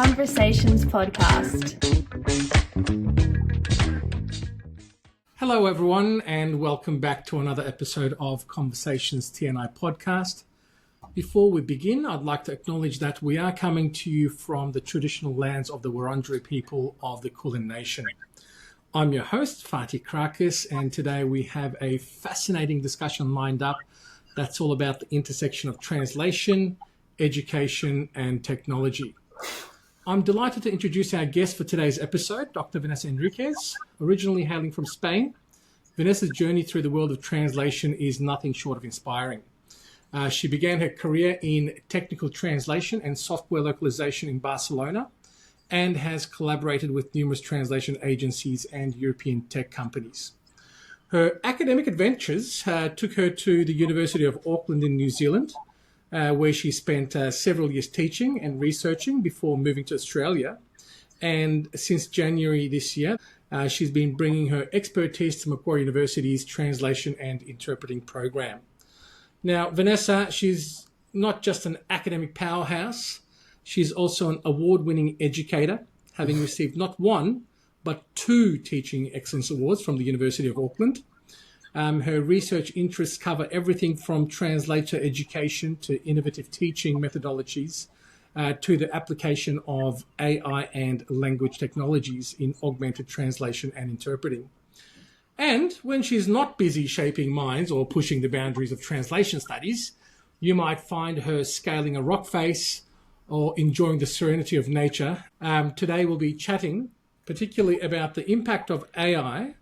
Conversations podcast. Hello, everyone, and welcome back to another episode of Conversations TNI podcast. Before we begin, I'd like to acknowledge that we are coming to you from the traditional lands of the Wurundjeri people of the Kulin Nation. I'm your host, Fatih Krakis, and today we have a fascinating discussion lined up that's all about the intersection of translation, education, and technology. I'm delighted to introduce our guest for today's episode, Dr. Vanessa Enriquez. Originally hailing from Spain, Vanessa's journey through the world of translation is nothing short of inspiring. She began her career in technical translation and software localization in Barcelona and has collaborated with numerous translation agencies and European tech companies. Her academic adventures took her to the University of Auckland in New Zealand, where she spent several years teaching and researching before moving to Australia. And since January this year, she's been bringing her expertise to Macquarie University's translation and interpreting program. Now, Vanessa, she's not just an academic powerhouse, she's also an award-winning educator, having received not one, but 2 Teaching Excellence Awards from the University of Auckland. Her research interests cover everything from translator education to innovative teaching methodologies to the application of AI and language technologies in augmented translation and interpreting. And when she's not busy shaping minds or pushing the boundaries of translation studies, you might find her scaling a rock face or enjoying the serenity of nature. Today we'll be chatting particularly about the impact of AI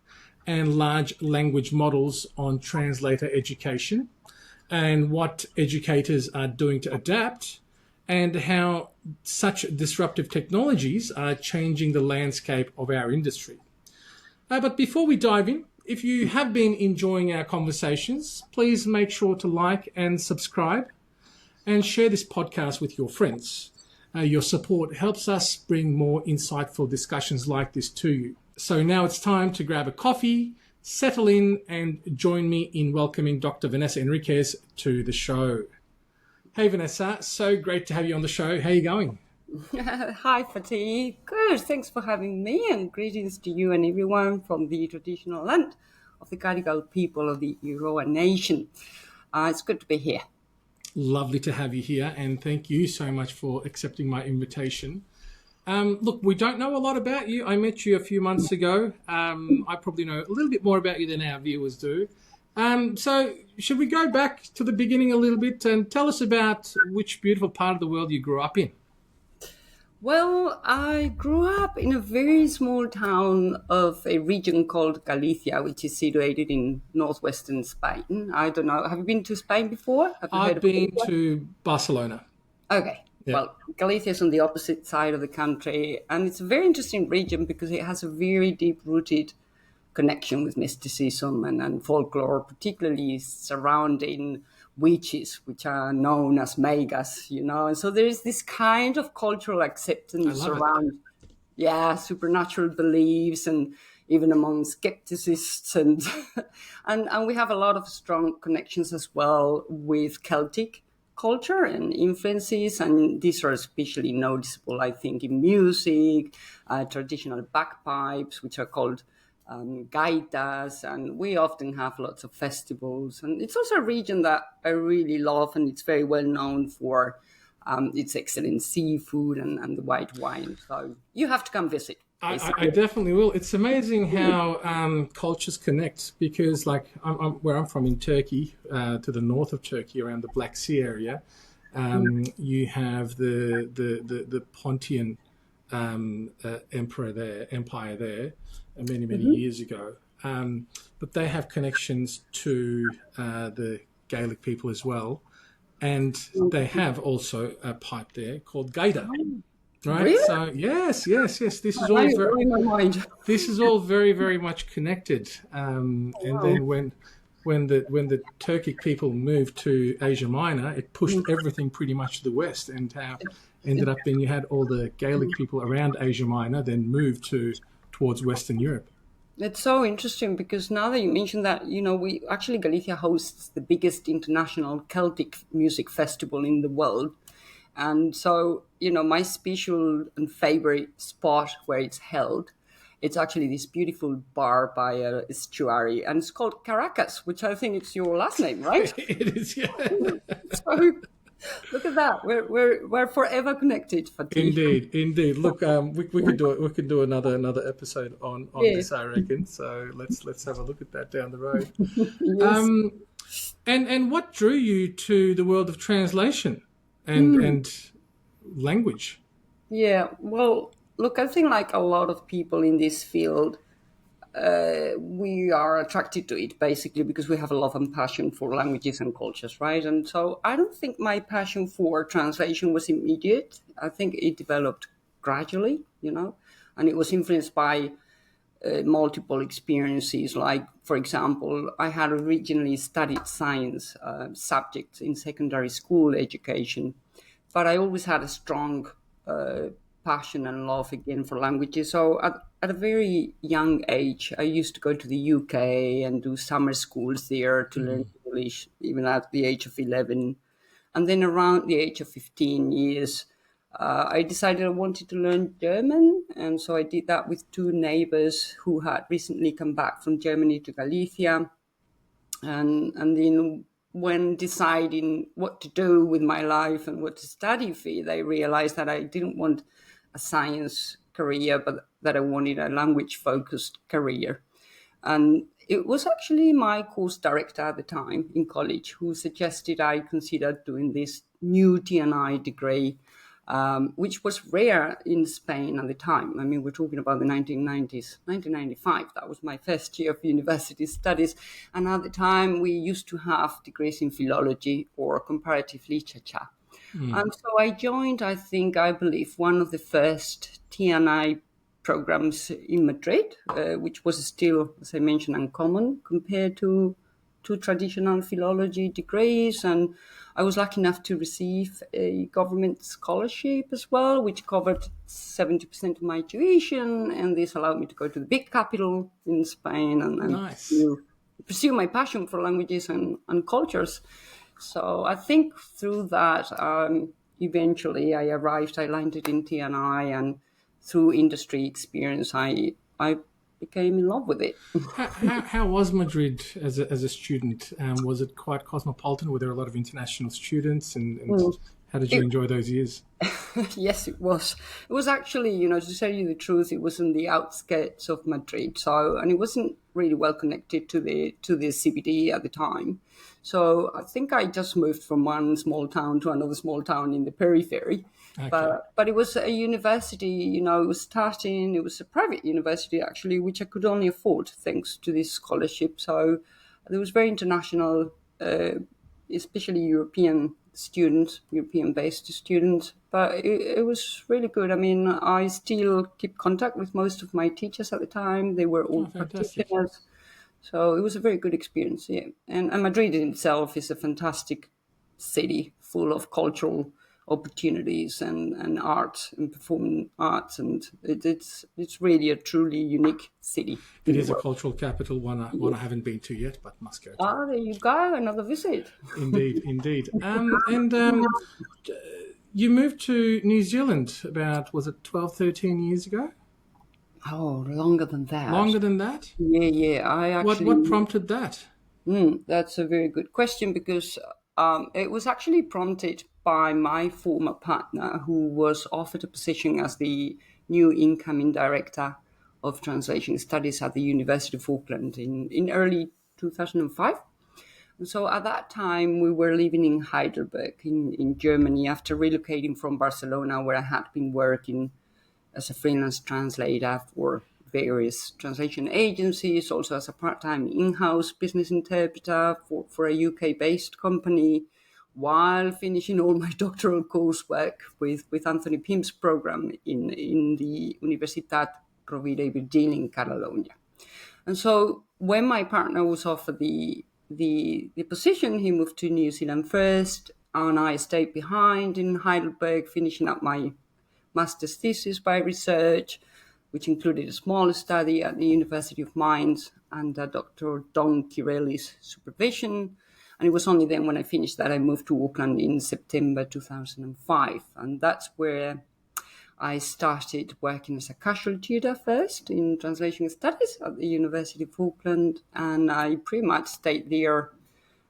and large language models on translator education and what educators are doing to adapt and how such disruptive technologies are changing the landscape of our industry. But before we dive in, if you have been enjoying our conversations, please make sure to like and subscribe and share this podcast with your friends. Your support helps us bring more insightful discussions like this to you. So now it's time to grab a coffee, settle in, and join me in welcoming Dr. Vanessa Enriquez to the show. Hey, Vanessa, so great to have you on the show. How are you going? Hi, Fatih. Good. Thanks for having me, and greetings to you and everyone from the traditional land of the Gadigal people of the Eora Nation. It's good to be here. Lovely to have you here, and thank you so much for accepting my invitation. Look, we don't know a lot about you. I met you a few months ago. I probably know a little bit more about you than our viewers do. So should we go back to the beginning a little bit and tell us about which beautiful part of the world you grew up in? Well, I grew up in a very small town of a region called Galicia, which is situated in northwestern Spain. I don't know. Have you been to Spain before? I've been to Barcelona. Okay. Yeah. Well, Galicia is on the opposite side of the country, and it's a very interesting region because it has a very deep-rooted connection with mysticism and folklore, particularly surrounding witches, which are known as magas, and so there is this kind of cultural acceptance around, supernatural beliefs, and even among skepticists, and and we have a lot of strong connections as well with Celtic culture and influences, and these are especially noticeable, I think, in music, traditional bagpipes, which are called gaitas, and we often have lots of festivals. And it's also a region that I really love, and it's very well known for its excellent seafood and the white wine. So you have to come visit. I definitely will. It's amazing how cultures connect, because like where I'm from in Turkey, to the north of Turkey around the Black Sea area, you have the Pontian empire there many years ago. But they have connections to the Gaelic people as well. And they have also a pipe there called gaita. Right. Really? So yes. This is all very, very much connected. And then when the Turkic people moved to Asia Minor, it pushed everything pretty much to the west, and how ended up being you had all the Gaelic people around Asia Minor then moved towards Western Europe. It's so interesting because now that you mentioned that, Galicia hosts the biggest international Celtic music festival in the world. And so, my special and favorite spot where it's held, it's actually this beautiful bar by a estuary, and it's called Caracas, which I think it's your last name, right? It is, yeah. So look at that. We're forever connected, Fatih. Indeed. Look, we could do it. We could do another episode on Yeah. this, I reckon. So let's have a look at that down the road. Yes. And what drew you to the world of translation and language? Yeah. Well, look, I think like a lot of people in this field, we are attracted to it basically because we have a love and passion for languages and cultures, right? And so I don't think my passion for translation was immediate. I think it developed gradually, and it was influenced by multiple experiences. Like, for example, I had originally studied science subjects in secondary school education, but I always had a strong passion and love again for languages. So at a very young age, I used to go to the UK and do summer schools there to learn English, even at the age of 11. And then around the age of 15 years, I decided I wanted to learn German. And so I did that with two neighbors who had recently come back from Germany to Galicia. And then when deciding what to do with my life and what to study for, they realized that I didn't want a science career, but that I wanted a language-focused career. And it was actually my course director at the time in college who suggested I consider doing this new TNI degree, which was rare in Spain at the time. I mean, we're talking about the 1990s, 1995. That was my first year of university studies. And at the time, we used to have degrees in philology or comparative literature. And so I joined, I believe, one of the first TNI programs in Madrid, which was still, as I mentioned, uncommon compared to traditional philology degrees. And I was lucky enough to receive a government scholarship as well, which covered 70% of my tuition. And this allowed me to go to the big capital in Spain and Nice. pursue my passion for languages and cultures. So I think through that, eventually I landed in TNI, and through industry experience, I became in love with it. How was Madrid as a student? Was it quite cosmopolitan? Were there a lot of international students? And how did you enjoy those years? Yes, it was. It was actually, to tell you the truth, it was in the outskirts of Madrid. So, and it wasn't really well connected to the CBD at the time. So I think I just moved from one small town to another small town in the periphery. Okay. But it was a university, it was a private university actually, which I could only afford thanks to this scholarship. So it was very international, especially European-based students. But it was really good. I mean, I still keep contact with most of my teachers at the time. They were all fantastic. practitioners. So it was a very good experience, yeah. And Madrid in itself is a fantastic city full of cultural opportunities and art and performing arts. And it's really a truly unique city. It is a cultural capital, one I haven't been to yet, but must go to. There you go, another visit. Indeed. You moved to New Zealand about, was it 12, 13 years ago? Oh, longer than that. Longer than that? Yeah. I actually. What prompted that? That's a very good question, because it was actually prompted by my former partner, who was offered a position as the new incoming director of translation studies at the University of Auckland in early 2005. And so at that time, we were living in Heidelberg in Germany after relocating from Barcelona, where I had been working as a freelance translator for various translation agencies, also as a part-time in-house business interpreter for a UK-based company, while finishing all my doctoral coursework with Anthony Pym's program in the Universitat Rovira i Virgili in Catalonia. And so when my partner was offered the position, he moved to New Zealand first, and I stayed behind in Heidelberg, finishing up my master's thesis by research, which included a small study at the University of Mainz under Dr. Don Kirelli's supervision. And it was only then when I finished that I moved to Auckland in September 2005. And that's where I started working as a casual tutor first in translation studies at the University of Auckland. And I pretty much stayed there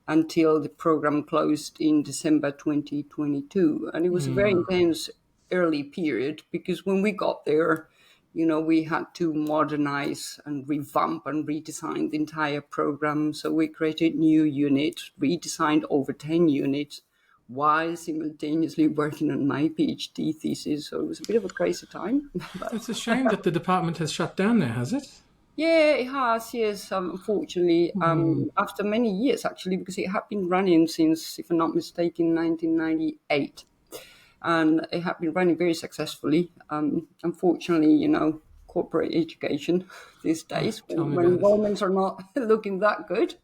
until the program closed in December 2022. And it was a very intense early period because when we got there, we had to modernize and revamp and redesign the entire program. So we created new units, redesigned over 10 units while simultaneously working on my PhD thesis. So it was a bit of a crazy time. It's a shame that the department has shut down there, has it? Yeah, it has, yes, unfortunately, after many years, actually, because it had been running since, if I'm not mistaken, 1998. And it had been running very successfully. Unfortunately, corporate education these days, when enrollments are not looking that good.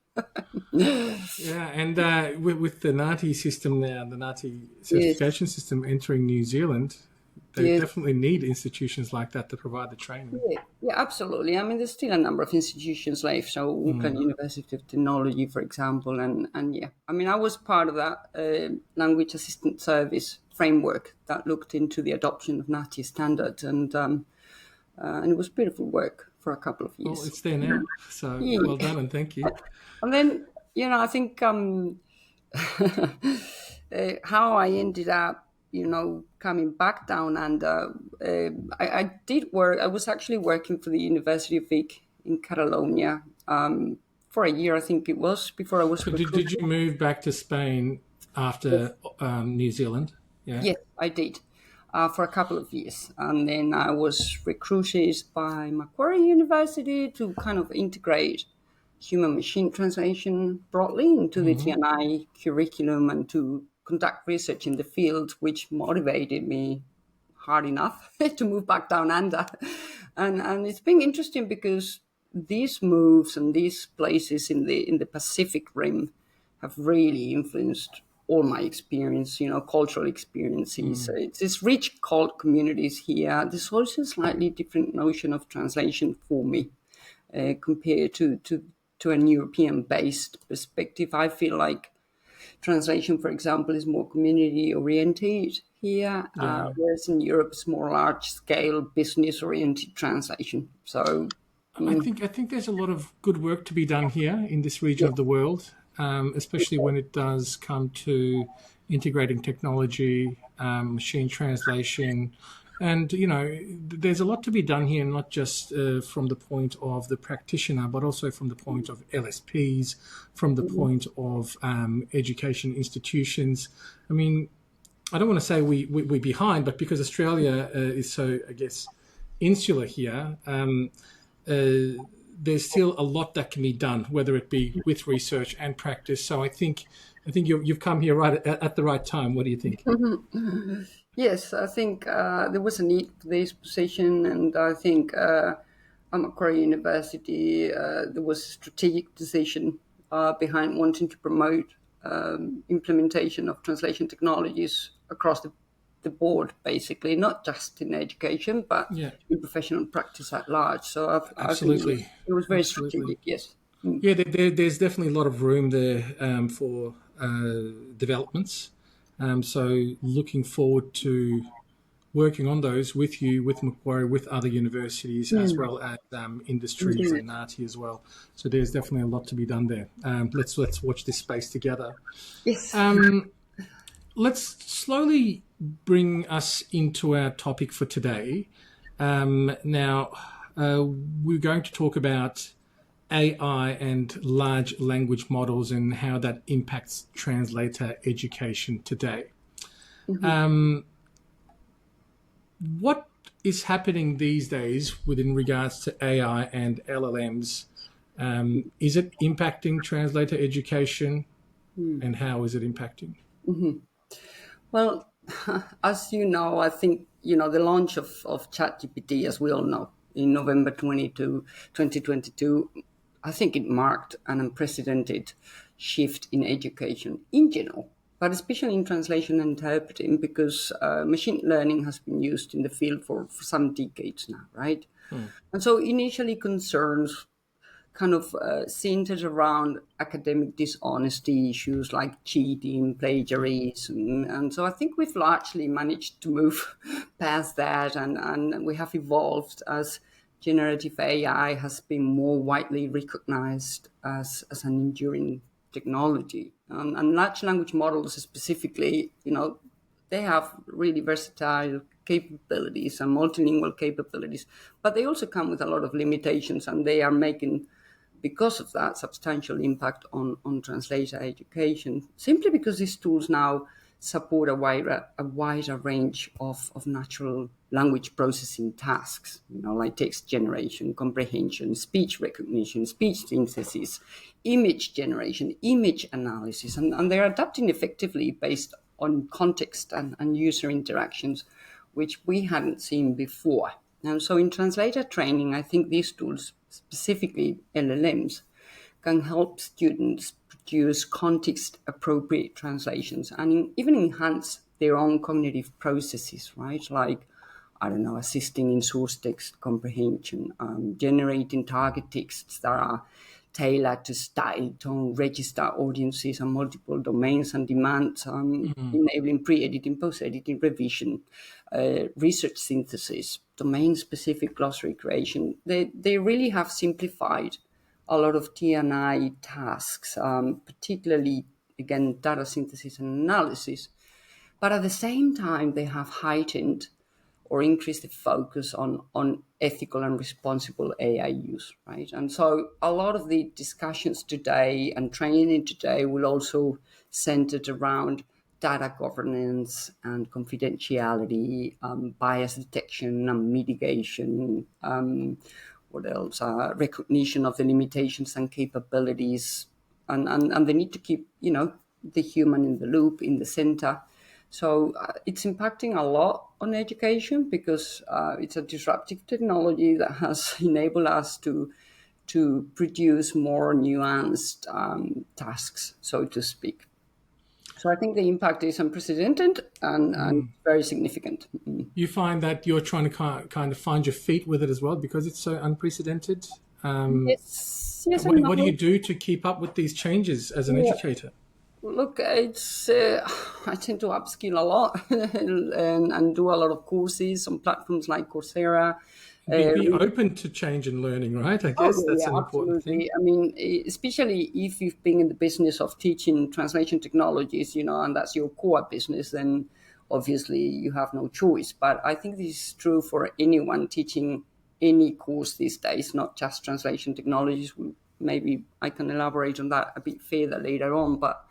Yeah, and with the NATI system now, the NATI certification system entering New Zealand, they definitely need institutions like that to provide the training. Yeah, absolutely. I mean, there's still a number of institutions left. So Auckland University of Technology, for example, and yeah. I mean, I was part of that language assistant service framework that looked into the adoption of NATI standards, and it was beautiful work for a couple of years. Well, it's there now, so well done and thank you. And then, I think how I ended up, coming back down under, I did work. I was actually working for the University of Vic in Catalonia for a year, I think it was, before I was recruited. Did you move back to Spain after New Zealand? Yeah. Yes, I did. For a couple of years. And then I was recruited by Macquarie University to kind of integrate human-machine translation broadly into the TNI curriculum and to conduct research in the field, which motivated me hard enough to move back down under. And it's been interesting because these moves and these places in the Pacific Rim have really influenced all my experience, cultural experiences. It's this rich cult communities here. There's also a slightly different notion of translation for me compared to an European-based perspective. I feel like translation, for example, is more community-oriented here, whereas in Europe it's more large-scale, business-oriented translation. So I think there's a lot of good work to be done here in this region of the world. Especially when it does come to integrating technology, machine translation. And, there's a lot to be done here, not just from the point of the practitioner, but also from the point of LSPs, from the point of education institutions. I mean, I don't want to say we're behind, but because Australia is so, I guess, insular here, there's still a lot that can be done, whether it be with research and practice. So I think you've come here right at the right time. What do you think? Yes, I think there was a need for this position, and I think at Macquarie University there was a strategic decision behind wanting to promote implementation of translation technologies across the board, basically, not just in education, but in professional practice at large. So I think it was very strategic, yes. Yeah, there's definitely a lot of room there for developments. So looking forward to working on those with you, with Macquarie, with other universities, as well as industries and NATI as well. So there's definitely a lot to be done there. Let's watch this space together. Yes. Let's slowly bring us into our topic for today. Now, we're going to talk about AI and large language models and how that impacts translator education today. What is happening these days within regards to AI and LLMs? Is it impacting translator education, and how is it impacting? Well, as you know, I think, the launch of ChatGPT, as we all know, in November 2022, I think it marked an unprecedented shift in education in general, but especially in translation and interpreting, because machine learning has been used in the field for some decades now, right? And so initially concerns kind of centered around academic dishonesty issues like cheating, plagiarism. And so I think we've largely managed to move past that, and we have evolved as generative AI has been more widely recognized as an enduring technology. And large language models specifically, they have really versatile capabilities and multilingual capabilities, but they also come with a lot of limitations, and they are making, because of that, substantial impact on translator education, simply because these tools now support a wider range of natural language processing tasks, like text generation, comprehension, speech recognition, speech synthesis, image generation, image analysis, and they're adapting effectively based on context and user interactions, which we hadn't seen before. And so in translator training, I think these tools, specifically LLMs, can help students produce context-appropriate translations and even enhance their own cognitive processes, right? Like, I don't know, assisting in source text comprehension, generating target texts that are tailored to style, tone, register audiences and multiple domains and demands, enabling pre-editing, post-editing, revision, research synthesis, domain-specific glossary creation. They really have simplified a lot of T&I tasks, particularly, again, data synthesis and analysis. But at the same time, they have heightened or increased the focus on ethical and responsible AI use, right? And so a lot of the discussions today and training today will also centered around data governance and confidentiality, bias detection and mitigation, what else? Recognition of the limitations and capabilities, and the need to keep, the human in the loop, in the center. So it's impacting a lot on education because it's a disruptive technology that has enabled us to produce more nuanced tasks, so to speak. So I think the impact is unprecedented and very significant. You find that you're trying to kind of find your feet with it as well because it's so unprecedented? Yes, What do you do to keep up with these changes as an educator? Look, it's I tend to upskill a lot and do a lot of courses on platforms like Coursera. Be open to change and learning, right? I guess that's an important thing. I mean, especially if you've been in the business of teaching translation technologies, and that's your core business, then obviously you have no choice. But I think this is true for anyone teaching any course these days, not just translation technologies. Maybe I can elaborate on that a bit further later on, but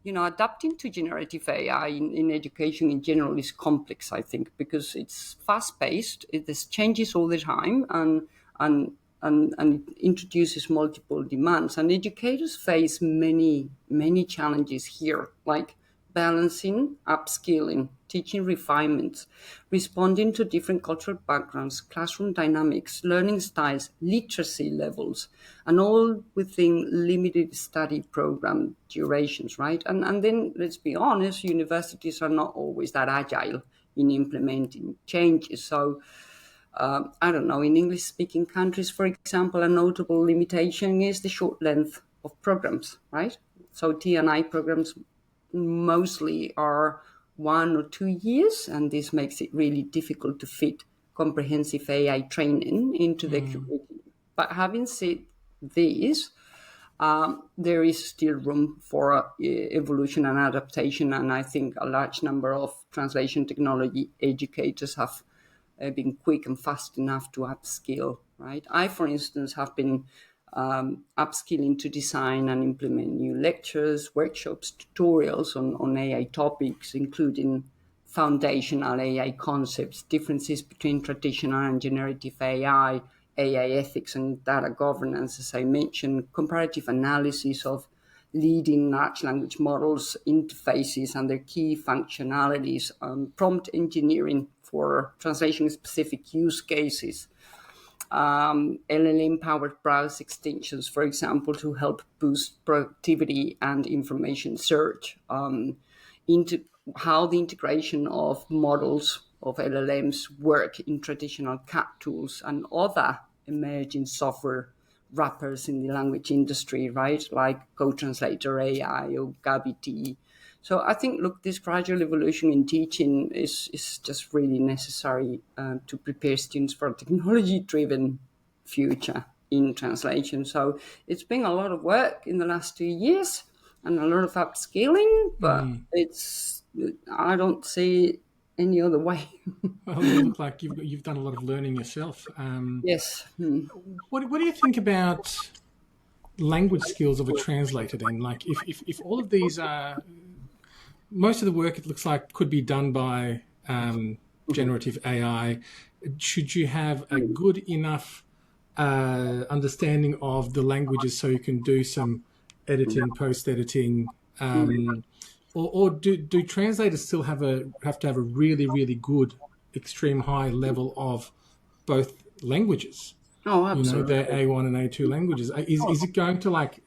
adapting to generative AI in education in general is complex, I think, because it's fast-paced. There's changes all the time, and it introduces multiple demands. And educators face many challenges here, like balancing, upskilling, teaching refinements, responding to different cultural backgrounds, classroom dynamics, learning styles, literacy levels, and all within limited study program durations, right? And then, let's be honest, universities are not always that agile in implementing changes. So, I don't know, in English-speaking countries, for example, a notable limitation is the short length of programs, right? So T&I programs mostly are 1 or 2 years, and this makes it really difficult to fit comprehensive AI training into the curriculum. But having said this, there is still room for evolution and adaptation, and I think a large number of translation technology educators have been quick and fast enough to upskill, right? I, for instance, have been upskilling to design and implement new lectures, workshops, tutorials on AI topics, including foundational AI concepts, differences between traditional and generative AI, AI ethics and data governance, as I mentioned, comparative analysis of leading large language models, interfaces and their key functionalities, prompt engineering for translation-specific use cases, LLM-powered browse extensions, for example, to help boost productivity and information search, into how the integration of models of LLMs work in traditional CAT tools and other emerging software wrappers in the language industry, right? Like Co-Translator AI or GabiT. So I think, look, this gradual evolution in teaching is just really necessary to prepare students for a technology-driven future in translation. So it's been a lot of work in the last 2 years and a lot of upskilling, but I don't see any other way. Well, you look like you've done a lot of learning yourself. Yes. What do you think about language skills of a translator then? Like if all of these are, most of the work it looks like could be done by generative AI, should you have a good enough understanding of the languages so you can do some editing, post-editing, or do translators still have to have a really, really good, extreme high level of both languages? Oh, absolutely. Their A1 and A2 languages. Is it going to like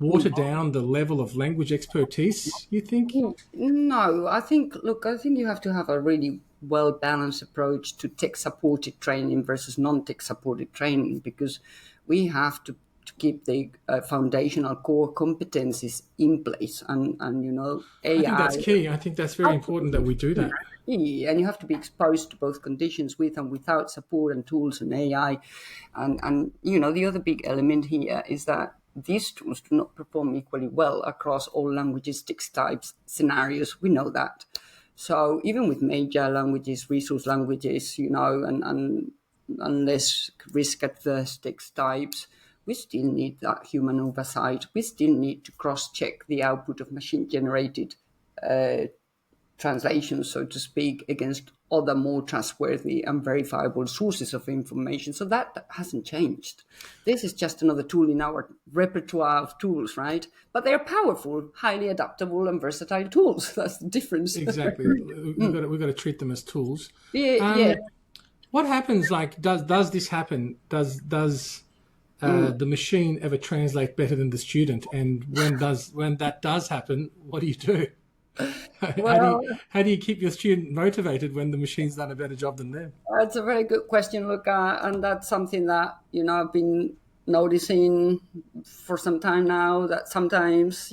water down the level of language expertise, you think? No, I think you have to have a really well-balanced approach to tech-supported training versus non-tech supported training, because we have to keep the foundational core competencies in place. And AI. I think that's key. I think that's very important that we do that. Yeah, and you have to be exposed to both conditions with and without support and tools and AI. And the other big element here is that these tools do not perform equally well across all linguistics types scenarios. We know that. So even with major languages, resource languages, and less risk-adverse text types, we still need that human oversight. We still need to cross-check the output of machine-generated translations, so to speak, against other more trustworthy and verifiable sources of information. So that hasn't changed. This is just another tool in our repertoire of tools, right? But they're powerful, highly adaptable and versatile tools. That's the difference. Exactly. We've got to treat them as tools. Yeah. What happens, like, does this happen? Does the machine ever translate better than the student? And when that does happen, what do you do? How do you keep your student motivated when the machine's done a better job than them? That's a very good question, Luca, and that's something that I've been noticing for some time now. That sometimes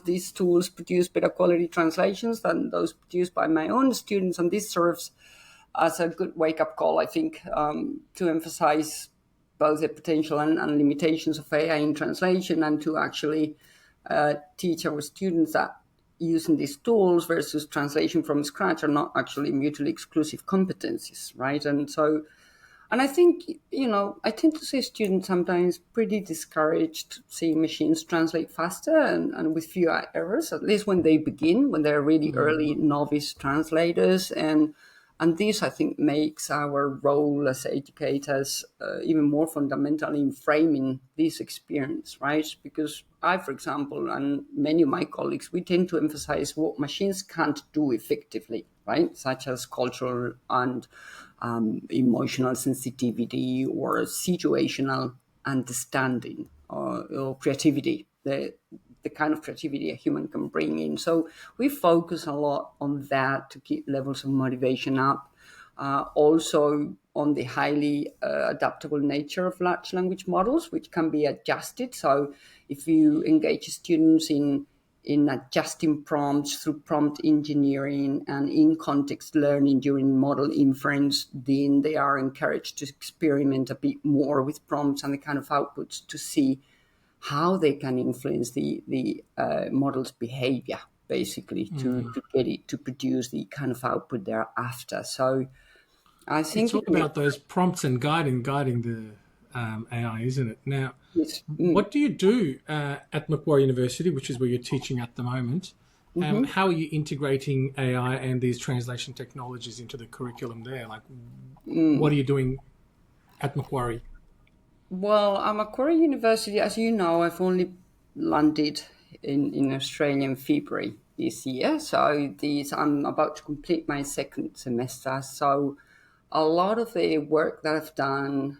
these tools produce better quality translations than those produced by my own students, and this serves as a good wake-up call, I think, to emphasize both the potential and limitations of AI in translation, and to actually teach our students that using these tools versus translation from scratch are not actually mutually exclusive competencies, right? And I think, I tend to see students sometimes pretty discouraged seeing machines translate faster and with fewer errors, at least when they begin, when they're really early novice translators. And this, I think, makes our role as educators even more fundamental in framing this experience, right? Because I, for example, and many of my colleagues, we tend to emphasize what machines can't do effectively, right? Such as cultural and emotional sensitivity or situational understanding or creativity, the kind of creativity a human can bring in. So we focus a lot on that to keep levels of motivation up. Also on the highly adaptable nature of large language models, which can be adjusted. So if you engage students in adjusting prompts through prompt engineering and in-context learning during model inference, then they are encouraged to experiment a bit more with prompts and the kind of outputs to see how they can influence the model's behavior, basically, to get it to produce the kind of output they're after. So I think it's all about those prompts and guiding the AI, isn't it? Now, what do you do at Macquarie University, which is where you're teaching at the moment? How are you integrating AI and these translation technologies into the curriculum there? Like, what are you doing at Macquarie? Well, at Macquarie University, as you know, I've only landed in Australia in February this year. So I'm about to complete my second semester. So a lot of the work that I've done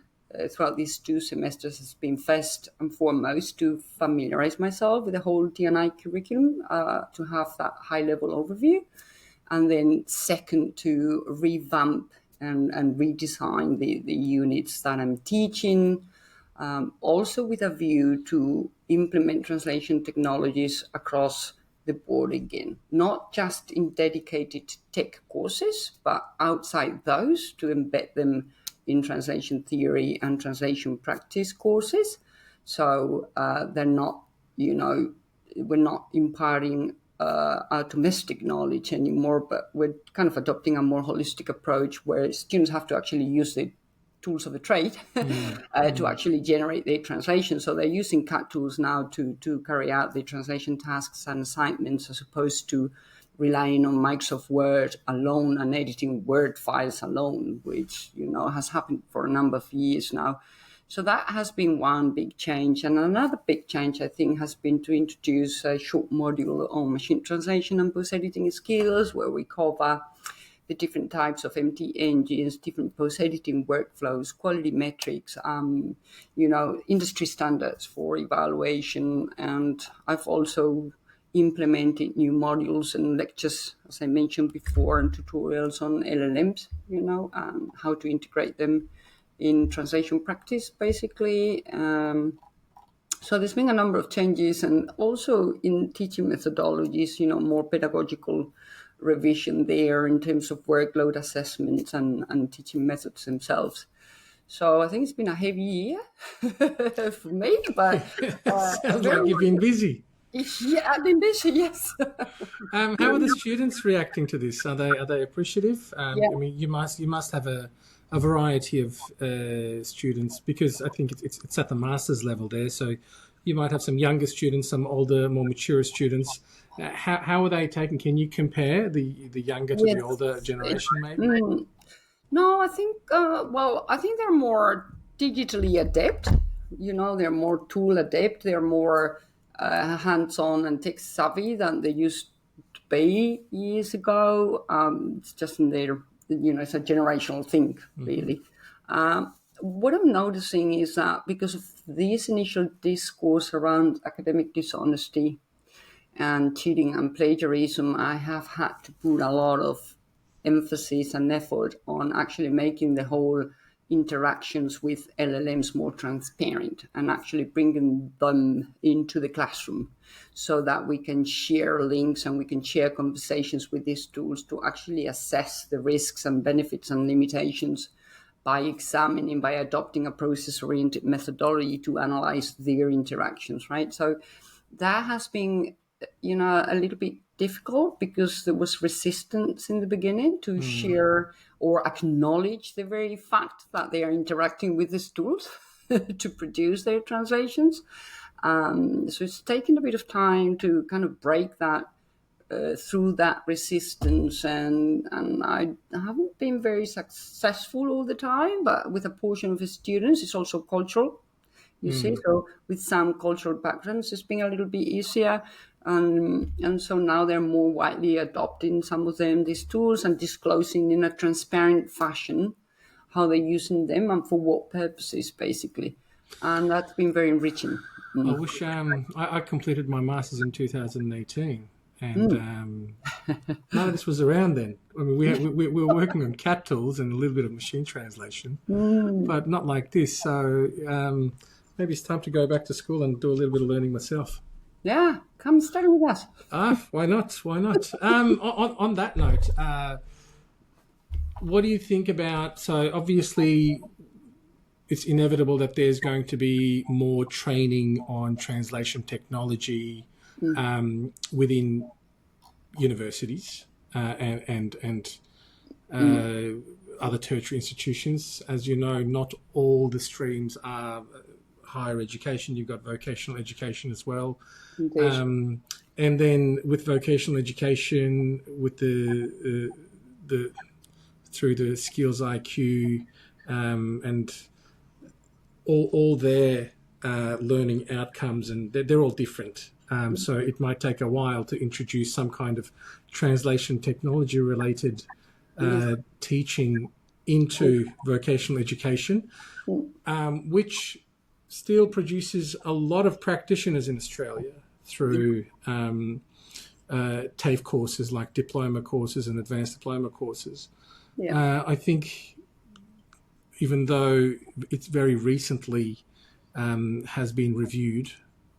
throughout these 2 semesters has been first and foremost to familiarize myself with the whole TNI curriculum, to have that high-level overview. And then second, to revamp and redesign the units that I'm teaching, also with a view to implement translation technologies across the board again, not just in dedicated tech courses, but outside those to embed them in translation theory and translation practice courses. So they're not, we're not imparting our domestic knowledge anymore, but we're kind of adopting a more holistic approach where students have to actually use the tools of the trade to actually generate their translation. So they're using CAT tools now to carry out the translation tasks and assignments, as opposed to relying on Microsoft Word alone and editing Word files alone, which, has happened for a number of years now. So that has been one big change. And another big change, I think, has been to introduce a short module on machine translation and post-editing skills, where we cover the different types of MT engines, different post-editing workflows, quality metrics, industry standards for evaluation. And I've also implemented new modules and lectures, as I mentioned before, and tutorials on LLMs, how to integrate them in translation practice, basically. So there's been a number of changes, and also in teaching methodologies, more pedagogical revision there in terms of workload assessments and teaching methods themselves. So I think it's been a heavy year for me, but sounds like you've been busy. Yeah, I've been busy, yes. How are the students reacting to this? Are they appreciative? I mean, you must have a variety of students, because I think it's at the master's level there. So you might have some younger students, some older, more mature students. How are they taken? Can you compare the younger to the older generation, maybe? No, I think, I think they're more digitally adept. They're more tool adept. They're more hands-on and tech savvy than they used to be years ago. It's just in their, it's a generational thing, really. What I'm noticing is that because of this initial discourse around academic dishonesty and cheating and plagiarism, I have had to put a lot of emphasis and effort on actually making the whole interactions with LLMs more transparent and actually bringing them into the classroom so that we can share links and we can share conversations with these tools to actually assess the risks and benefits and limitations by adopting a process-oriented methodology to analyze their interactions, right? So that has been, a little bit difficult because there was resistance in the beginning to share or acknowledge the very fact that they are interacting with these tools to produce their translations. So it's taken a bit of time to kind of break that through that resistance, and I haven't been very successful all the time, but with a portion of the students, it's also cultural. You see, so with some cultural backgrounds, it's been a little bit easier. And so now they're more widely adopting some of them, these tools, and disclosing in a transparent fashion how they're using them and for what purposes, basically. And that's been very enriching. I wish I completed my master's in 2018. And none of this was around then. I mean, we were working on CAT tools and a little bit of machine translation, but not like this. So maybe it's time to go back to school and do a little bit of learning myself. Yeah, come study with us. Why not? Why not? On that note, what do you think about? So obviously, it's inevitable that there's going to be more training on translation technology within universities and other tertiary institutions. As you know, not all the streams are higher education. You've got vocational education as well. And then with vocational education, with the through the skills IQ and all their learning outcomes, and they're all different. So it might take a while to introduce some kind of translation technology related teaching into vocational education, which still produces a lot of practitioners in Australia through TAFE courses like diploma courses and advanced diploma courses. I think even though it's very recently has been reviewed,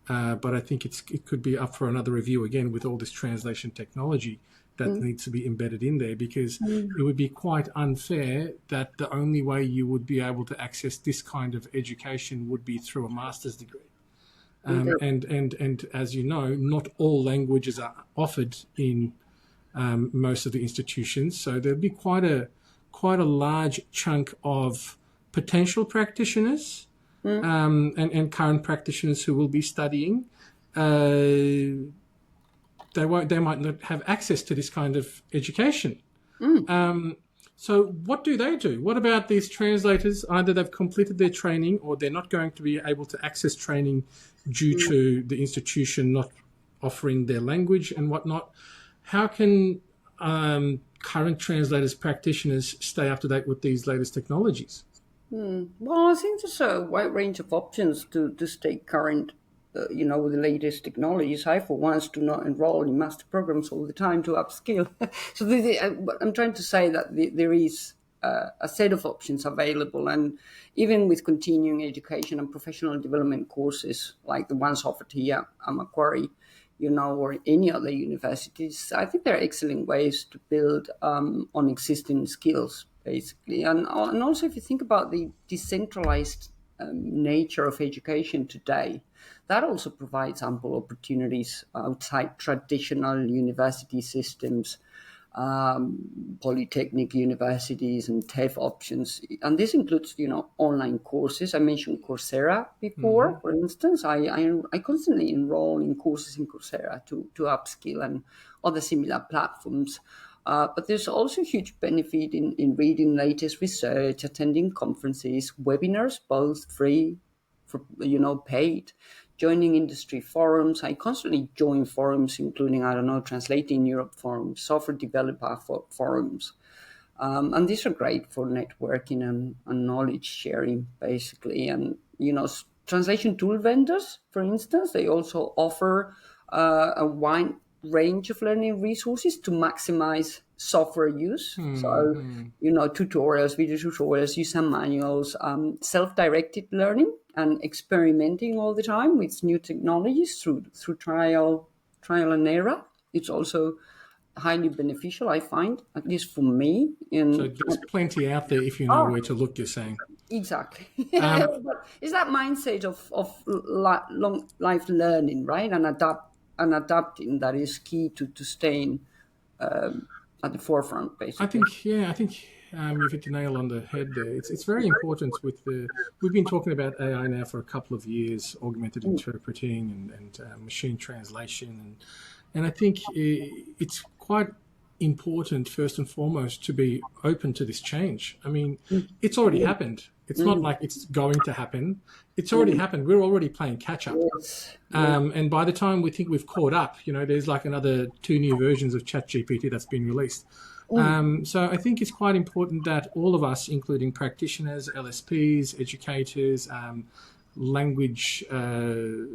but I think it could be up for another review again with all this translation technology that needs to be embedded in there, because it would be quite unfair that the only way you would be able to access this kind of education would be through a master's degree. And as you know, not all languages are offered in most of the institutions, so there'd be quite a large chunk of potential practitioners and current practitioners who will be studying. They might not have access to this kind of education. So what do? What about these translators? Either they've completed their training or they're not going to be able to access training due to the institution not offering their language and whatnot. How can current translators, practitioners stay up to date with these latest technologies? Well, I think there's a wide range of options to stay current, with the latest technologies. I, for once, do not enroll in master programs all the time to upskill. So I'm trying to say that there is a set of options available, and even with continuing education and professional development courses like the ones offered here at Macquarie, or any other universities, I think they're excellent ways to build on existing skills, basically. And also, if you think about the decentralized nature of education today, that also provides ample opportunities outside traditional university systems, polytechnic universities and TEF options. And this includes, online courses. I mentioned Coursera before, for instance. I constantly enroll in courses in Coursera to upskill and other similar platforms. But there's also a huge benefit in reading latest research, attending conferences, webinars, both free, paid, joining industry forums. I constantly join forums, including, Translating Europe forums, software developer forums. And these are great for networking and knowledge sharing, basically. And, translation tool vendors, for instance, they also offer a wide range of learning resources to maximize software use. So, tutorials, video tutorials, user manuals, self-directed learning and experimenting all the time with new technologies through trial and error. It's also highly beneficial, I find, at least for me. So there's plenty out there if you know where to look, you're saying. Exactly. But it's that mindset of long life learning, right? And adapting that is key to staying at the forefront, basically. I think you've hit the nail on the head there. It's very important we've been talking about AI now for a couple of years, augmented interpreting and machine translation. And I think it's quite important, first and foremost, to be open to this change. I mean, it's already happened. It's not like it's going to happen. It's already happened. We're already playing catch up. Yes. And by the time we think we've caught up, there's like another 2 new versions of ChatGPT that's been released. So I think it's quite important that all of us, including practitioners, LSPs, educators, language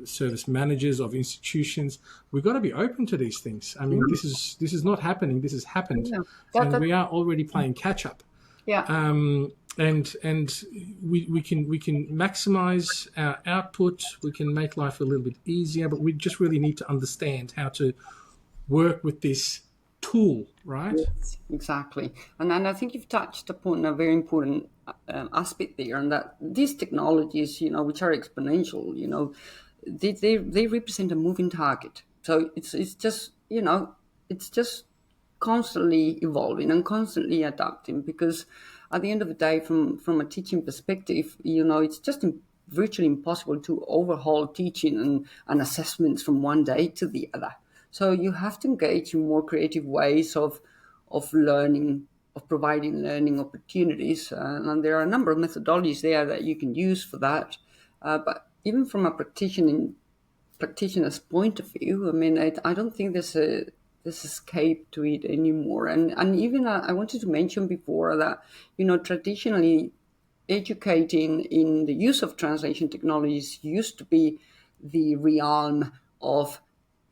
service managers of institutions, we've got to be open to these things. I mean, this is not happening. This has happened, and we are already playing catch up. Yeah. And we can maximize our output. We can make life a little bit easier, but we just really need to understand how to work with this tool, right? Yes, exactly. And I think you've touched upon a very important aspect there, and that these technologies, which are exponential, they represent a moving target. So it's just constantly evolving and constantly adapting, because at the end of the day, from a teaching perspective, it's just virtually impossible to overhaul teaching and assessments from one day to the other. So you have to engage in more creative ways of learning, of providing learning opportunities. And there are a number of methodologies there that you can use for that. But even from a practitioner's point of view, I mean, I don't think there's escape to it anymore. And even I wanted to mention before that, traditionally educating in the use of translation technologies used to be the realm of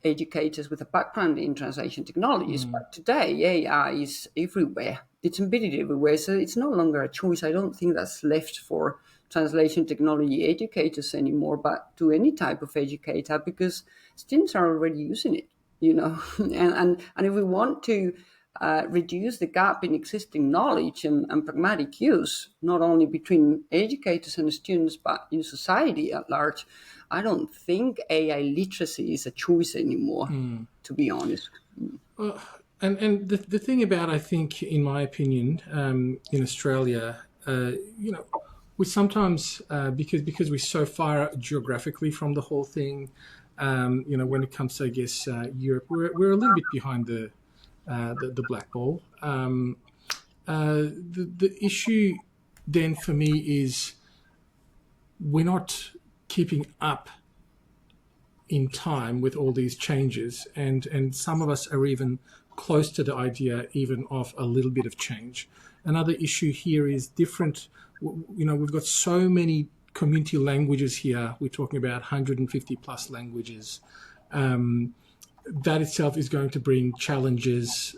educators with a background in translation technologies. But today, AI is everywhere. It's embedded everywhere. So it's no longer a choice. I don't think that's left for translation technology educators anymore, but to any type of educator, because students are already using it, and if we want to reduce the gap in existing knowledge and pragmatic use, not only between educators and students, but in society at large, I don't think AI literacy is a choice anymore, to be honest. And the thing about, I think, in my opinion, in Australia, we sometimes, because we're so far geographically from the whole thing, when it comes to, I guess, Europe, we're a little bit behind the black ball. The issue then for me is we're not keeping up in time with all these changes, and some of us are even close to the idea even of a little bit of change. Another issue here is different. We've got so many community languages here. We're talking about 150 plus languages. That itself is going to bring challenges,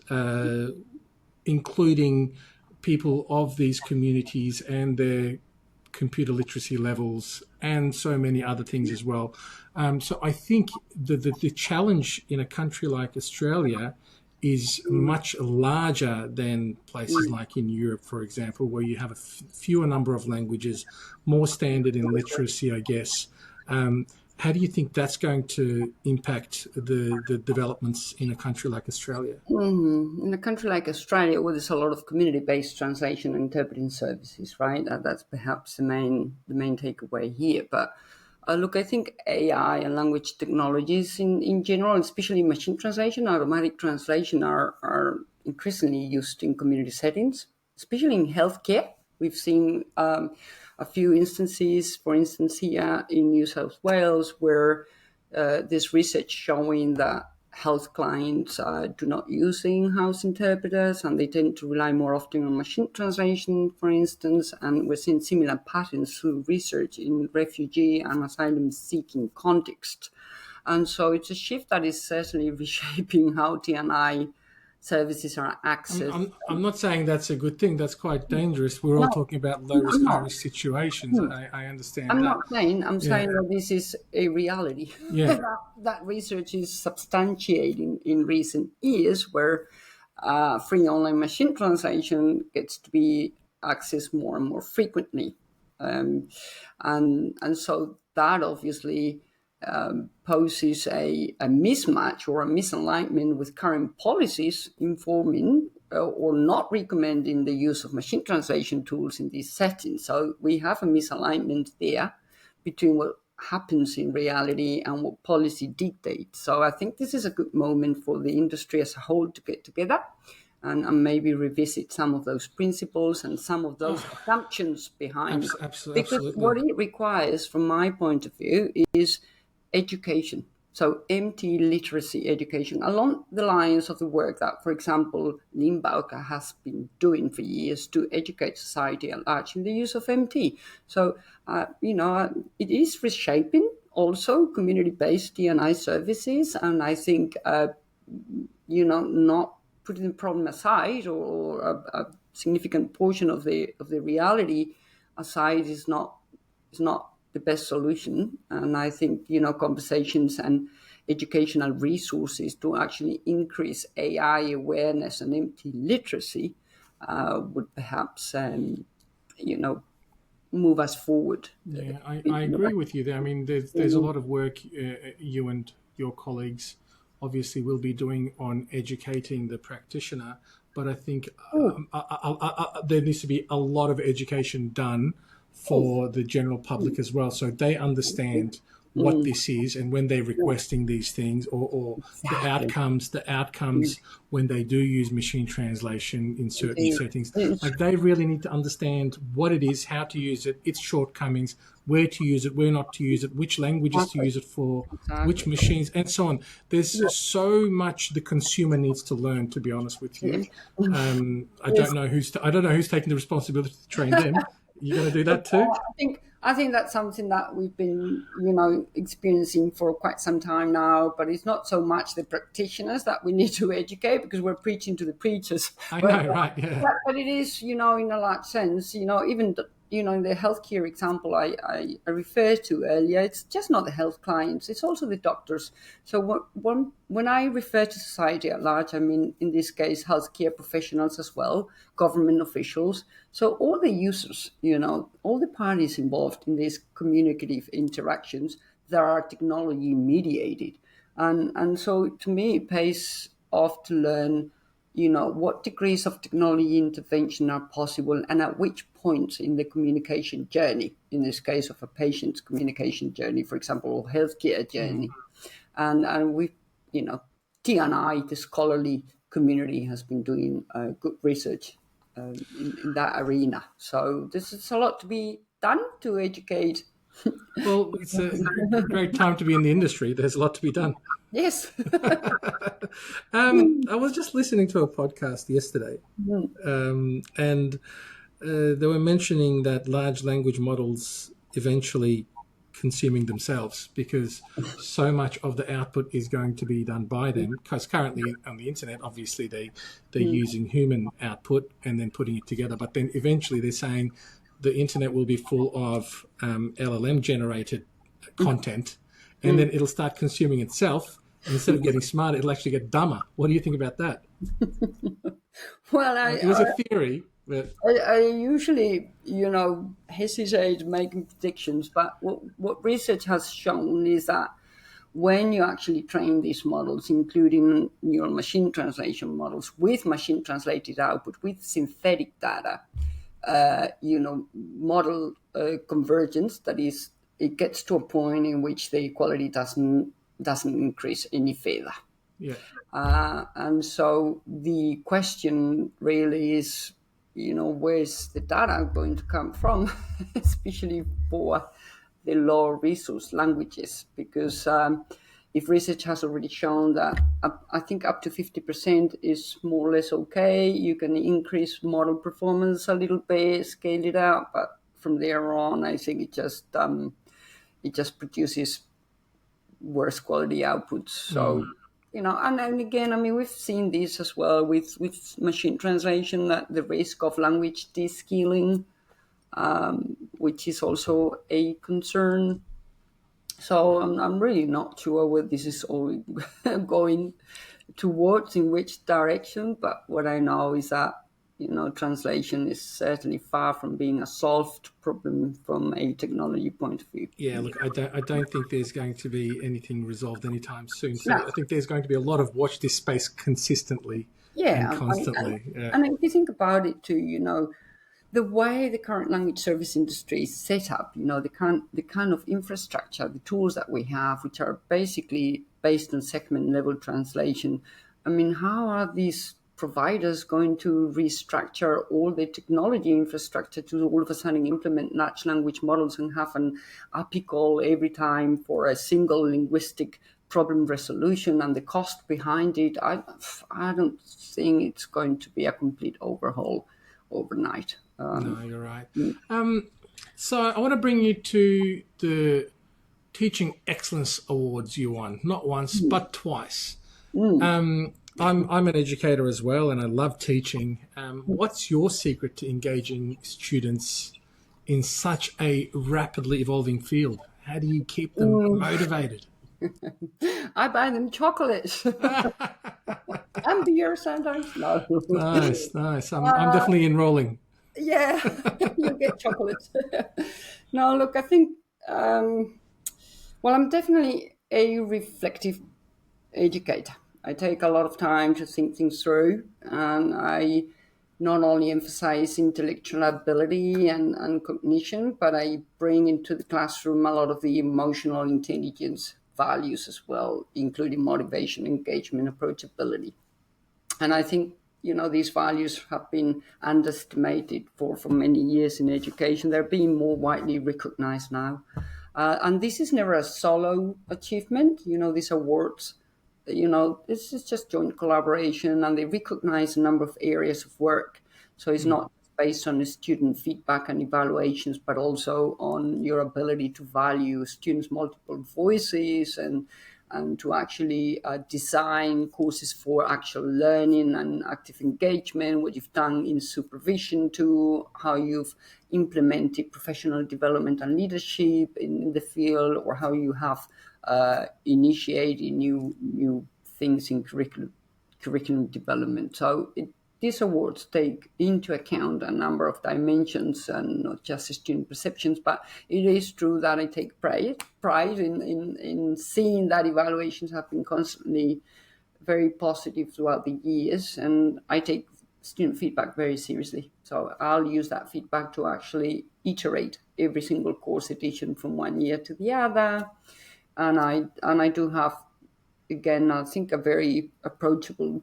including people of these communities and their computer literacy levels and so many other things as well. So I think the challenge in a country like Australia is much larger than places like in Europe, for example, where you have a fewer number of languages, more standard in literacy, I guess. How do you think that's going to impact the developments in a country like Australia? In a country like Australia, where there's a lot of community-based translation and interpreting services, right? That's perhaps the main takeaway here. But look, I think AI and language technologies in general, especially machine translation, automatic translation, are increasingly used in community settings, especially in healthcare. We've seen a few instances, for instance, here in New South Wales, where there's research showing that health clients do not use in-house interpreters, and they tend to rely more often on machine translation, for instance. And we're seeing similar patterns through research in refugee and asylum-seeking context. And so it's a shift that is certainly reshaping how TNI services are accessed. I'm not saying that's a good thing. That's quite dangerous. We're all talking about low-risk, high-risk situations. I understand I'm that. not saying. I'm saying that this is a reality. Yeah. that research is substantiating in recent years, where free online machine translation gets to be accessed more and more frequently, and so that obviously poses a mismatch or a misalignment with current policies informing or not recommending the use of machine translation tools in these settings. So we have a misalignment there between what happens in reality and what policy dictates. So I think this is a good moment for the industry as a whole to get together and maybe revisit some of those principles and some of those assumptions behind it. Absolutely. Because what it requires, from my point of view, is education. So MT literacy education, along the lines of the work that, for example, Limbaugh has been doing for years to educate society at large in the use of MT. So, it is reshaping also community-based D&I services. And I think, not putting the problem aside or a significant portion of the reality aside is not the best solution. And I think, conversations and educational resources to actually increase AI awareness and MT literacy would perhaps, move us forward. Yeah, I agree with you there. I mean, there's a lot of work you and your colleagues obviously will be doing on educating the practitioner, but I think there needs to be a lot of education done for the general public as well, so they understand what this is, and when they're requesting these things, or the outcomes when they do use machine translation in certain settings. Like, they really need to understand what it is, how to use it, its shortcomings, where to use it, where not to use it, which languages to use it for, which machines, and so on. There's so much the consumer needs to learn, to be honest with you. I don't know who's taking the responsibility to train them. You're going to do that too? I think that's something that we've been, experiencing for quite some time now, but it's not so much the practitioners that we need to educate, because we're preaching to the preachers. I know, right, yeah. But it is, in a large sense, even in the healthcare example I referred to earlier, it's just not the health clients, it's also the doctors. So when I refer to society at large, I mean, in this case, healthcare professionals as well, government officials. So all the users, all the parties involved in these communicative interactions that are technology mediated. And so to me, it pays off to learn what degrees of technology intervention are possible and at which points in the communication journey, in this case of a patient's communication journey, for example, or healthcare journey. And we, TNI, the scholarly community, has been doing good research in that arena. So this is a lot to be done to educate. Well, it's a great time to be in the industry. There's a lot to be done. Yes. I was just listening to a podcast yesterday, and they were mentioning that large language models eventually consuming themselves because so much of the output is going to be done by them. Because currently on the internet, obviously they're using human output and then putting it together. But then eventually they're saying the internet will be full of LLM generated content, and then it'll start consuming itself. And instead of getting smarter, it'll actually get dumber. What do you think about that? Well, it was a theory. But I usually, hesitate making predictions, but what research has shown is that when you actually train these models, including neural machine translation models with machine translated output, with synthetic data, model convergence, that is, it gets to a point in which the quality doesn't increase any further. Yeah. And so the question really is, where's the data going to come from, especially for the low resource languages? Because if research has already shown that I think up to 50% is more or less okay, you can increase model performance a little bit, scale it out, but from there on, I think it just produces worse quality outputs. So, and again, I mean, we've seen this as well with machine translation, that the risk of language de-skilling, which is also a concern. So I'm really not sure where this is all going towards, in which direction. But what I know is that, translation is certainly far from being a solved problem from a technology point of view. Yeah, look, I don't think there's going to be anything resolved anytime soon. So No. I think there's going to be a lot of watch this space consistently and constantly. And if you think about it too, the way the current language service industry is set up, the kind of infrastructure, the tools that we have, which are basically based on segment level translation. I mean, how are these providers going to restructure all the technology infrastructure to all of a sudden implement large language models and have an API call every time for a single linguistic problem resolution and the cost behind it? I don't think it's going to be a complete overhaul overnight. No, you're right. So I want to bring you to the Teaching Excellence Awards you won, not once, but twice. I'm an educator as well, and I love teaching. What's your secret to engaging students in such a rapidly evolving field? How do you keep them motivated? I buy them chocolates and beer sometimes. No. Nice. I'm definitely enrolling. Yeah, you get chocolates. No, look, I think, I'm definitely a reflective educator. I take a lot of time to think things through, and I not only emphasize intellectual ability and cognition, but I bring into the classroom a lot of the emotional intelligence values as well, including motivation, engagement, approachability. And I think, these values have been underestimated for many years in education. They're being more widely recognized now. And this is never a solo achievement. These awards, this is just joint collaboration, and they recognize a number of areas of work. So it's not based on the student feedback and evaluations, but also on your ability to value students' multiple voices and to actually design courses for actual learning and active engagement, what you've done in supervision to how you've implemented professional development and leadership in the field, or how you have initiated new things in curriculum development. So these awards take into account a number of dimensions and not just student perceptions, but it is true that I take pride in seeing that evaluations have been constantly very positive throughout the years, and I take student feedback very seriously. So I'll use that feedback to actually iterate every single course edition from one year to the other. And I do have, again, I think, a very approachable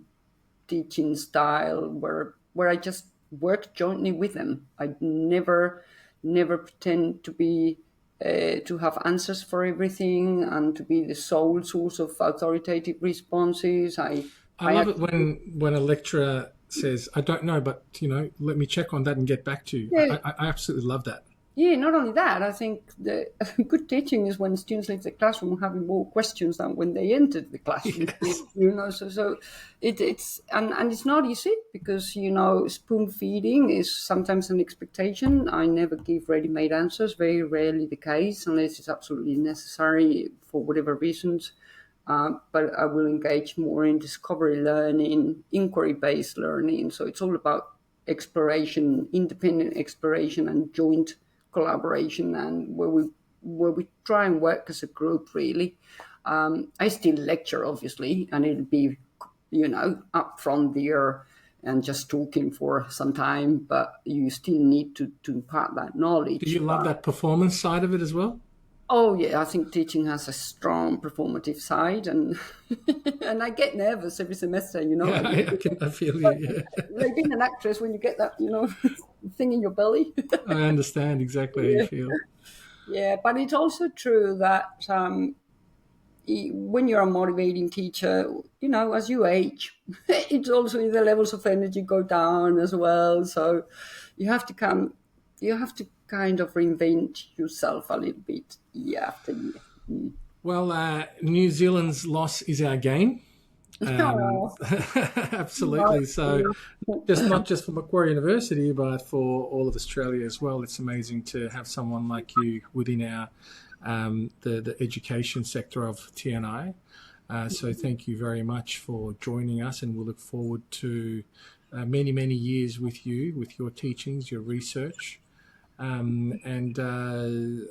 teaching style where I just work jointly with them. I never pretend to be to have answers for everything and to be the sole source of authoritative responses. I love it when a lecturer says, "I don't know, but let me check on that and get back to you." Yeah. I absolutely love that. Yeah, not only that, I think the good teaching is when students leave the classroom having more questions than when they entered the classroom. Yes. So it's and it's not easy because spoon feeding is sometimes an expectation. I never give ready-made answers, very rarely the case, unless it's absolutely necessary for whatever reasons. But I will engage more in discovery learning, inquiry-based learning. So it's all about exploration, independent exploration, and joint collaboration, and where we try and work as a group, really. I still lecture, obviously, and it'll be up front there and just talking for some time, but you still need to impart that knowledge. Do you love that performance side of it as well? Oh yeah, I think teaching has a strong performative side, and and I get nervous every semester. I feel you. Yeah. Like being an actress, when you get that thing in your belly. I understand exactly how you feel. Yeah, but it's also true that when you're a motivating teacher, as you age, it's also the levels of energy go down as well. So you have to kind of reinvent yourself a little bit year after year. Well, New Zealand's loss is our gain. Absolutely. So not just for Macquarie University, but for all of Australia as well. It's amazing to have someone like you within our the education sector of TNI. So thank you very much for joining us, and we'll look forward to many years with you, with your teachings, your research. And I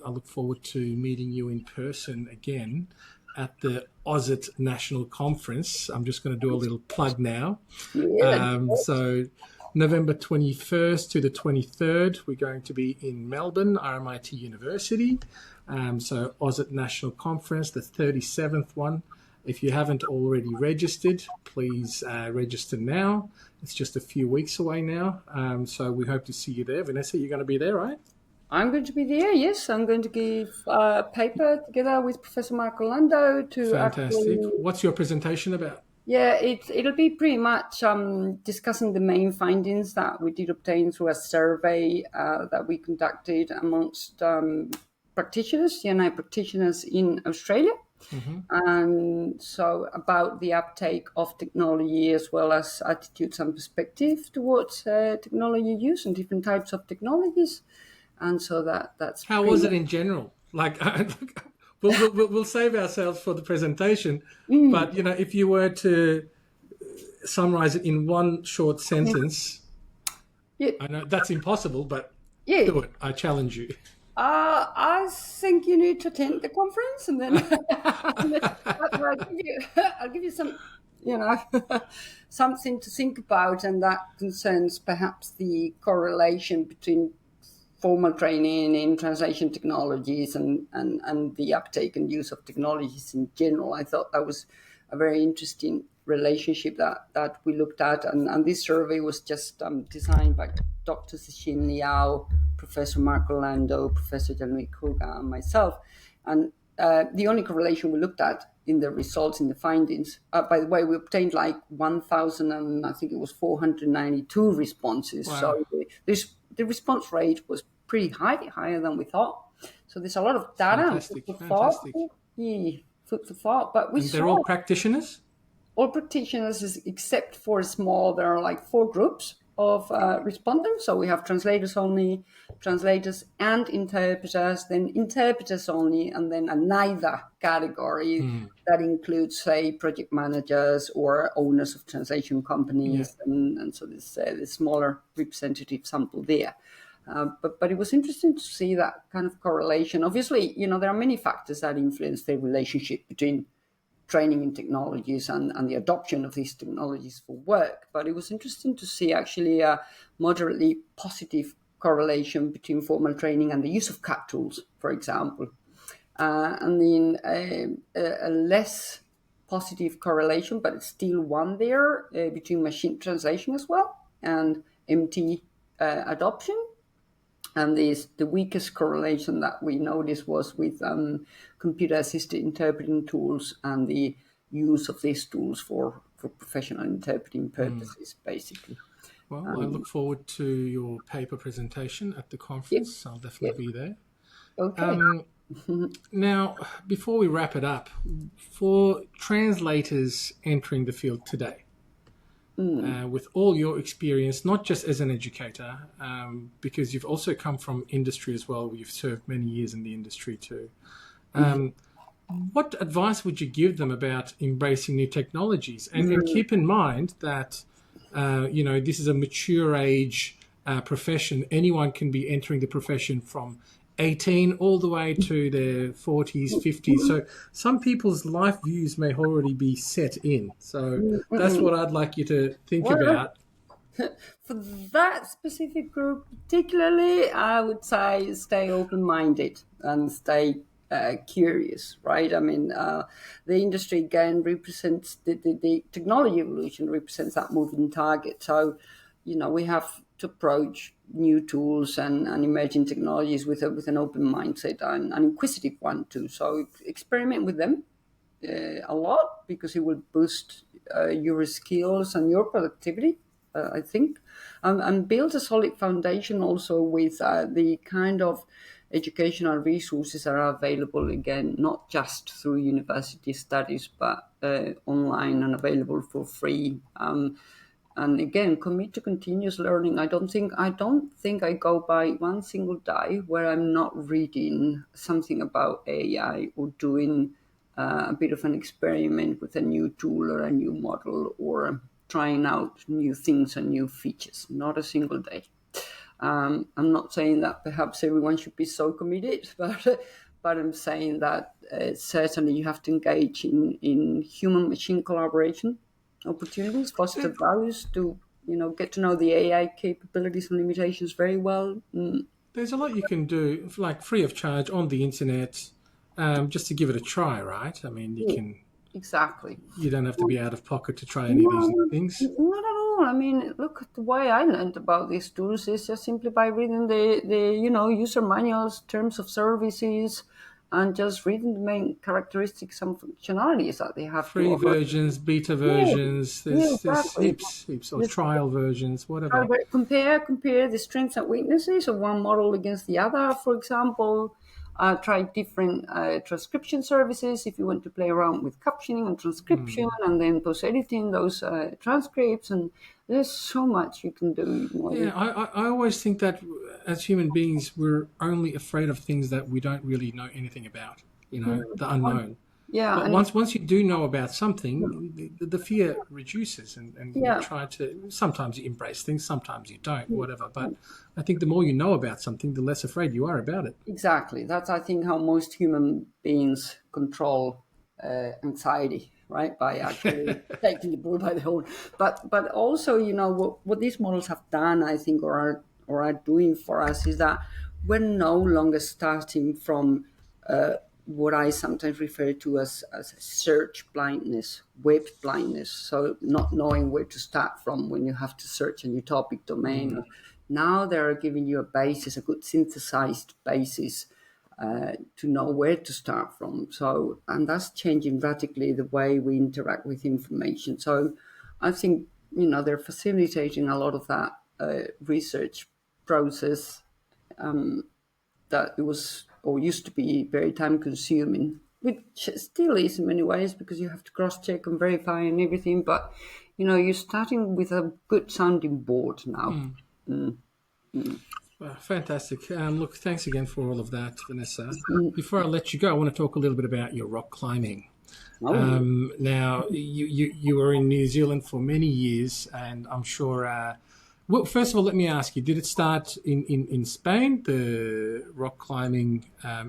look forward to meeting you in person again at the AUSIT National Conference. I'm just going to do a little plug now. So November 21st to the 23rd, we're going to be in Melbourne, RMIT University. So AUSIT National Conference, the 37th one. If you haven't already registered, please register now. It's just a few weeks away now. So we hope to see you there. Vanessa, you're going to be there, right? I'm going to be there, yes. I'm going to give a paper together with Professor Mark Orlando to Fantastic. What's your presentation about? Yeah, it'll be pretty much discussing the main findings that we did obtain through a survey that we conducted amongst practitioners, TNI practitioners in Australia. Mm-hmm. And so about the uptake of technology as well as attitudes and perspective towards technology use and different types of technologies. And so that's how was it in general? Like, we'll save ourselves for the presentation. But if you were to summarize it in one short sentence, I know that's impossible, but do it. I challenge you. I think you need to attend the conference, and then I'll give you some, something to think about, and that concerns perhaps the correlation between formal training in translation technologies and the uptake and use of technologies in general. I thought that was a very interesting relationship that we looked at, and this survey was just designed by Dr. Cixin Liao, Professor Mark Orlando, Professor Jean-Louis Kruger, and myself. And the only correlation we looked at in the results, in the findings, by the way, we obtained like 1,000 and I think it was 492 responses. Wow. So the response rate was pretty higher than we thought. So there's a lot of data. Fantastic. Yeah. food for thought. But we And they're saw all practitioners? all practitioners, except for small, there are like 4 groups of respondents. So we have translators only, translators and interpreters, then interpreters only, and then a neither category that includes, say, project managers or owners of translation companies. And so this the smaller representative sample there. But it was interesting to see that kind of correlation. Obviously, there are many factors that influence the relationship between training in technologies and the adoption of these technologies for work. But it was interesting to see actually a moderately positive correlation between formal training and the use of CAT tools, for example. And then a less positive correlation, but it's still one there, between machine translation as well and MT adoption. And the weakest correlation that we noticed was with computer-assisted interpreting tools and the use of these tools for professional interpreting purposes, basically. Well, I look forward to your paper presentation at the conference. I'll definitely be there. Okay. Now, before we wrap it up, for translators entering the field today, with all your experience, not just as an educator, because you've also come from industry as well. You've served many years in the industry too. What advice would you give them about embracing new technologies? And keep in mind that, this is a mature age profession. Anyone can be entering the profession from 18 all the way to their 40s, 50s. So some people's life views may already be set in. So that's what I'd like you to think about. For that specific group particularly, I would say stay open-minded and stay curious, right? I mean, the industry again represents the technology evolution represents that moving target. So, we have to approach new tools and emerging technologies with an open mindset and an inquisitive one too. So experiment with them a lot, because it will boost your skills and your productivity, I think, and build a solid foundation also with the kind of educational resources that are available, again, not just through university studies, but online and available for free. And again, commit to continuous learning. I don't think I go by one single day where I'm not reading something about AI or doing a bit of an experiment with a new tool or a new model, or trying out new things and new features. Not a single day. I'm not saying that perhaps everyone should be so committed, but I'm saying that certainly you have to engage in human-machine collaboration opportunities, foster values to, get to know the AI capabilities and limitations very well. There's a lot you can do, like free of charge on the internet, just to give it a try, right? I mean, you can... Exactly. You don't have to be out of pocket to try any of these new things. Not at all. I mean, look, the way I learned about these tools is just simply by reading the user manuals, terms of services, and just reading the main characteristics and functionalities that they have. Free versions, beta versions, there's exactly. heaps, or trial versions, whatever. Compare the strengths and weaknesses of one model against the other, for example. Try different transcription services if you want to play around with captioning and transcription, and then post-editing those transcripts. And there's so much you can do. I always think that as human beings, we're only afraid of things that we don't really know anything about, the unknown. Yeah, but once you do know about something, the fear reduces, and you try to. Sometimes you embrace things, sometimes you don't, whatever. But I think the more you know about something, the less afraid you are about it. Exactly. That's, I think, how most human beings control anxiety, right? By actually taking the bull by the horn. But also, what these models have done, I think, or are doing for us, is that we're no longer starting from what I sometimes refer to as search blindness, web blindness. So not knowing where to start from when you have to search a new topic domain. Now they're giving you a basis, a good synthesized basis to know where to start from. So, and that's changing radically the way we interact with information. So I think, they're facilitating a lot of that research process that it was or used to be very time consuming which still is in many ways because you have to cross-check and verify and everything. But, you're starting with a good sounding board now. Well, fantastic. Look, thanks again for all of that, Vanessa. Before I let you go, I want to talk a little bit about your rock climbing. Now, you were in New Zealand for many years, and I'm sure... well, first of all, let me ask you, did it start in Spain, the rock climbing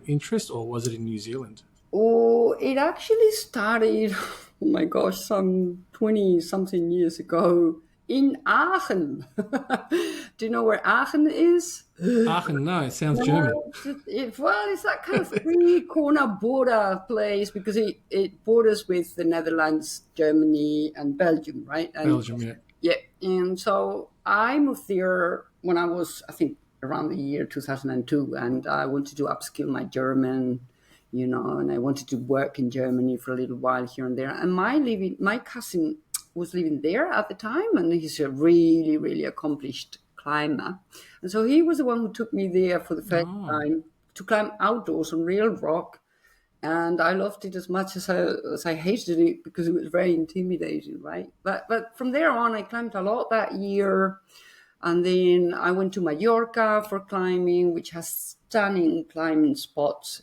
interest, or was it in New Zealand? Oh, it actually started, oh my gosh, some 20-something years ago in Aachen. Do you know where Aachen is? Aachen, no, it sounds German. It's that kind of three-corner border place because it borders with the Netherlands, Germany, and Belgium, right? And Belgium, yeah. Yeah, and so I moved there when I was, I think, around the year 2002, and I wanted to upskill my German, and I wanted to work in Germany for a little while here and there. And my cousin was living there at the time, and he's a really, really accomplished climber. And so he was the one who took me there for the first time to climb outdoors on real rock. And I loved it as much as I hated it because it was very intimidating, right? But from there on, I climbed a lot that year. And then I went to Mallorca for climbing, which has stunning climbing spots.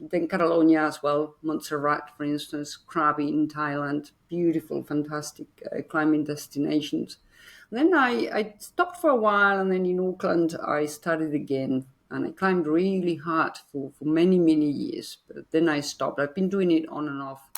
Then Catalonia as well, Montserrat, for instance, Krabi in Thailand, beautiful, fantastic climbing destinations. And then I stopped for a while, and then in Auckland, I started again. And I climbed really hard for many, many years. But then I stopped. I've been doing it on and off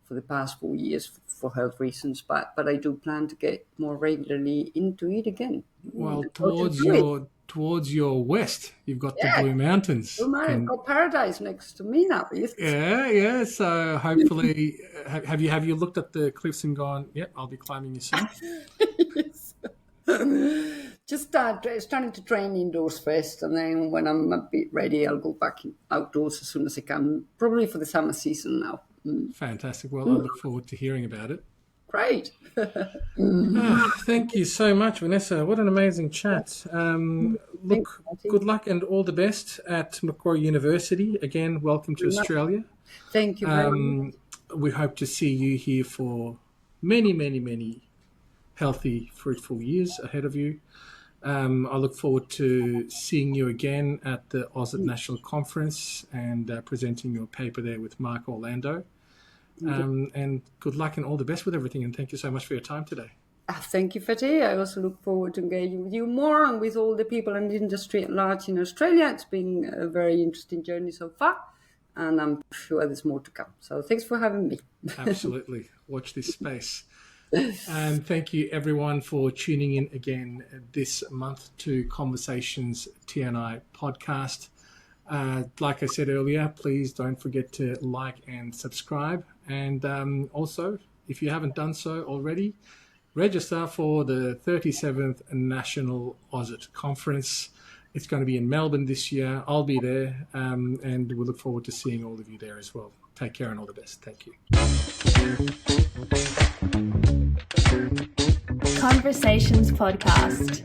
for the past 4 years for health reasons. But I do plan to get more regularly into it again. Well, towards your west, you've got the Blue Mountains. I've got paradise next to me now. Yeah. So hopefully, have you looked at the cliffs and gone, yep, I'll be climbing you soon? Yes. Just starting to train indoors first, and then when I'm a bit ready, I'll go back outdoors as soon as I can, probably for the summer season now. Fantastic. Well, I look forward to hearing about it. Great. Thank you so much, Vanessa. What an amazing chat. Look, good luck and all the best at Macquarie University. Again, welcome to Australia. Thank you very much. We hope to see you here for many, many, many healthy, fruitful years ahead of you. I look forward to seeing you again at the AUSIT National Conference and presenting your paper there with Mark Orlando. And good luck and all the best with everything. And thank you so much for your time today. Thank you, Fatih. I also look forward to engaging with you more and with all the people in the industry at large in Australia. It's been a very interesting journey so far, and I'm sure there's more to come. So thanks for having me. Absolutely. Watch this space. And thank you, everyone, for tuning in again this month to Conversations TNI podcast. Like I said earlier, please don't forget to like and subscribe. And also, if you haven't done so already, register for the 37th National AUSIT Conference. It's going to be in Melbourne this year. I'll be there, and we look forward to seeing all of you there as well. Take care and all the best. Thank you. Conversations Podcast.